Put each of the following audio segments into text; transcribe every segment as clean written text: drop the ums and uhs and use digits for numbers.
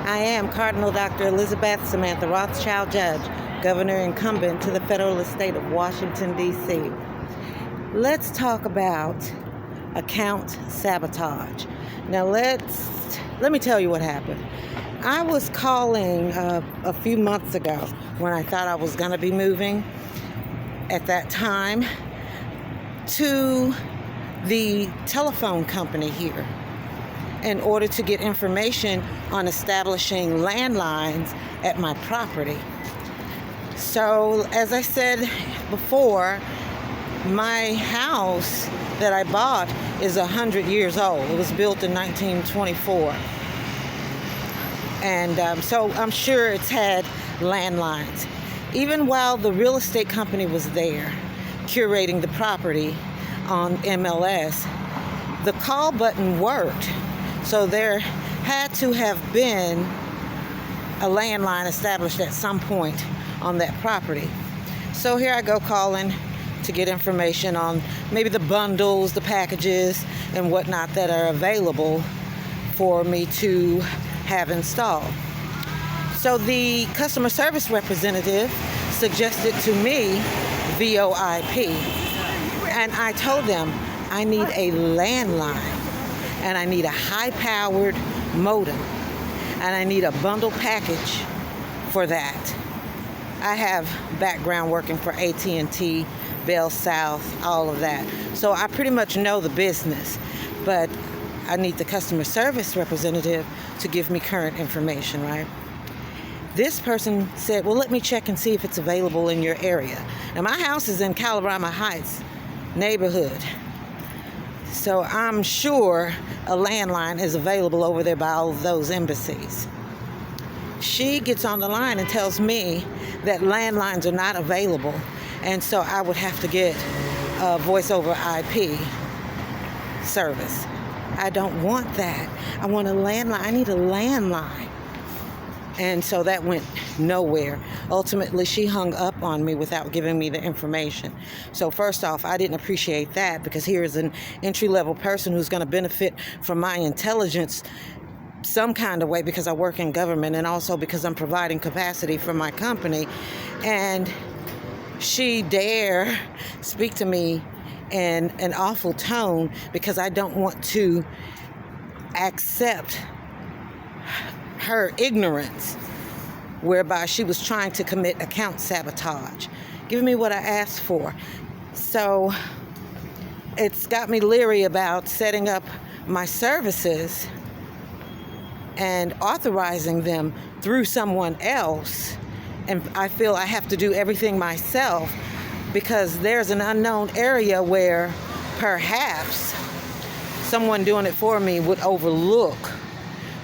I am Cardinal Dr. Elizabeth Samantha Rothschild Judge, Governor Incumbent to the federal estate of Washington, D.C. Let's talk about account sabotage. Now let me tell you what happened. I was calling a few months ago when I thought I was going to be moving at that time to the telephone company here in order to get information on establishing landlines at my property. So, as I said before, my house that I bought is 100 years old. It was built in 1924. And so I'm sure it's had landlines. Even while the real estate company was there curating the property on MLS, the call button worked. So there had to have been a landline established at some point on that property. So here I go calling to get information on maybe the bundles, the packages, and whatnot that are available for me to have installed. So the customer service representative suggested to me VoIP, and I told them I need a landline, and I need a high-powered modem, and I need a bundle package for that. I have background working for AT&T, Bell South, all of that. So I pretty much know the business, but I need the customer service representative to give me current information, right? This person said, well, let me check and see if it's available in your area. Now, my house is in Colorado Heights neighborhood, so I'm sure a landline is available over there by all of those embassies. She gets on the line and tells me that landlines are not available, and so I would have to get a voice over IP service. I don't want that. I want a landline. I need a landline. And so that went nowhere. Ultimately, she hung up on me without giving me the information. So first off, I didn't appreciate that, because here is an entry-level person who's going to benefit from my intelligence some kind of way, because I work in government and also because I'm providing capacity for my company. And she dare speak to me in an awful tone because I don't want to accept her ignorance, whereby she was trying to commit account sabotage, giving me what I asked for. So it's got me leery about setting up my services and authorizing them through someone else. And I feel I have to do everything myself, because there's an unknown area where perhaps someone doing it for me would overlook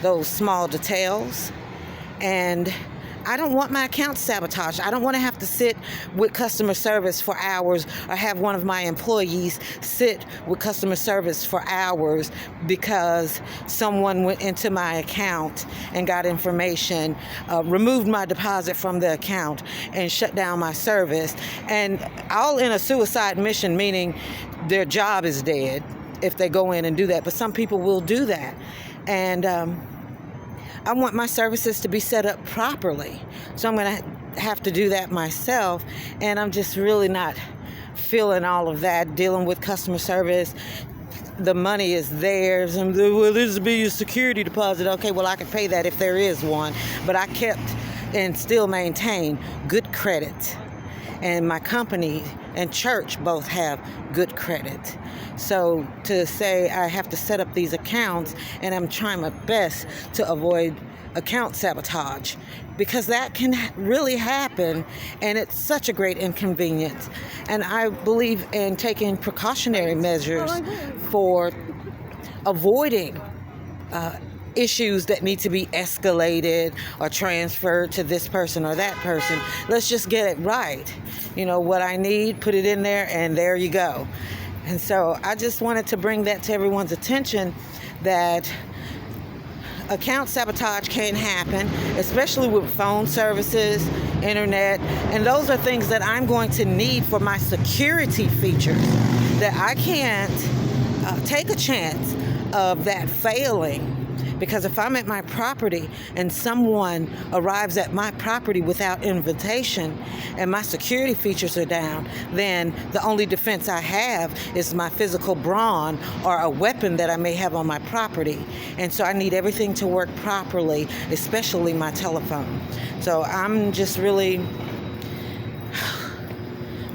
those small details. And I don't want my account sabotaged. I don't want to have to sit with customer service for hours, or have one of my employees sit with customer service for hours because someone went into my account and got information, removed my deposit from the account, and shut down my service. And all in a suicide mission, meaning their job is dead if they go in and do that. But some people will do that. And I want my services to be set up properly. So I'm going to have to do that myself. And I'm just really not feeling all of that, dealing with customer service. The money is theirs. And, well, this will be your security deposit. Okay, well, I can pay that if there is one. But I kept and still maintain good credit. And my company and church both have good credit. So to say I have to set up these accounts, and I'm trying my best to avoid account sabotage, because that can really happen, and it's such a great inconvenience. And I believe in taking precautionary measures for avoiding issues that need to be escalated or transferred to this person or that person. Let's just get it right. You know, what I need, put it in there, and there you go. And so I just wanted to bring that to everyone's attention, that account sabotage can happen, especially with phone services, internet, and those are things that I'm going to need for my security features, that I can't take a chance of that failing, Because if I'm at my property and someone arrives at my property without invitation and my security features are down, then the only defense I have is my physical brawn or a weapon that I may have on my property. And so I need everything to work properly, especially my telephone. So I'm just really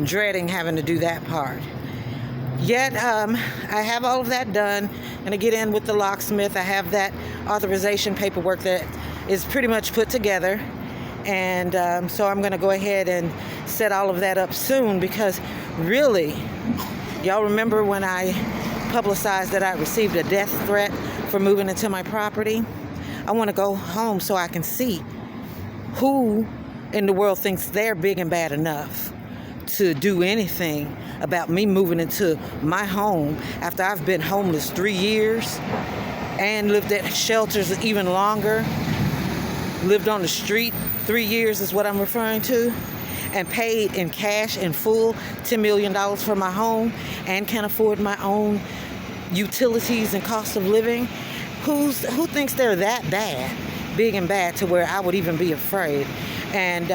dreading having to do that part. Yet, I have all of that done. I'm going to get in with the locksmith. I have that authorization paperwork that is pretty much put together. And so I'm going to go ahead and set all of that up soon, because really, y'all remember when I publicized that I received a death threat for moving into my property? I want to go home so I can see who in the world thinks they're big and bad enough to do anything about me moving into my home after I've been homeless 3 years and lived at shelters even longer, lived on the street 3 years is what I'm referring to, and paid in cash in full $10 million for my home and can afford my own utilities and cost of living. Who thinks they're that bad, big and bad, to where I would even be afraid? And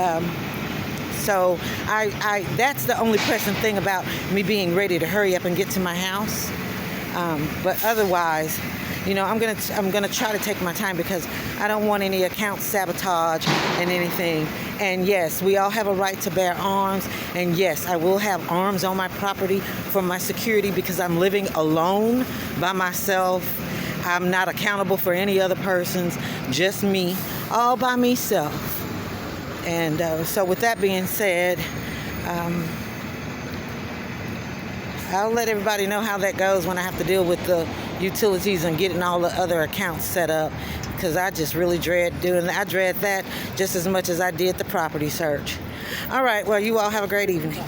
so I that's the only pressing thing about me being ready to hurry up and get to my house. But otherwise, you know, I'm gonna try to take my time, because I don't want any account sabotage and anything. And yes, we all have a right to bear arms. And yes, I will have arms on my property for my security, because I'm living alone by myself. I'm not accountable for any other persons, just me, all by myself. And so with that being said, I'll let everybody know how that goes when I have to deal with the utilities and getting all the other accounts set up, because I just really dread doing that. I dread that just as much as I did the property search. All right, well, you all have a great evening.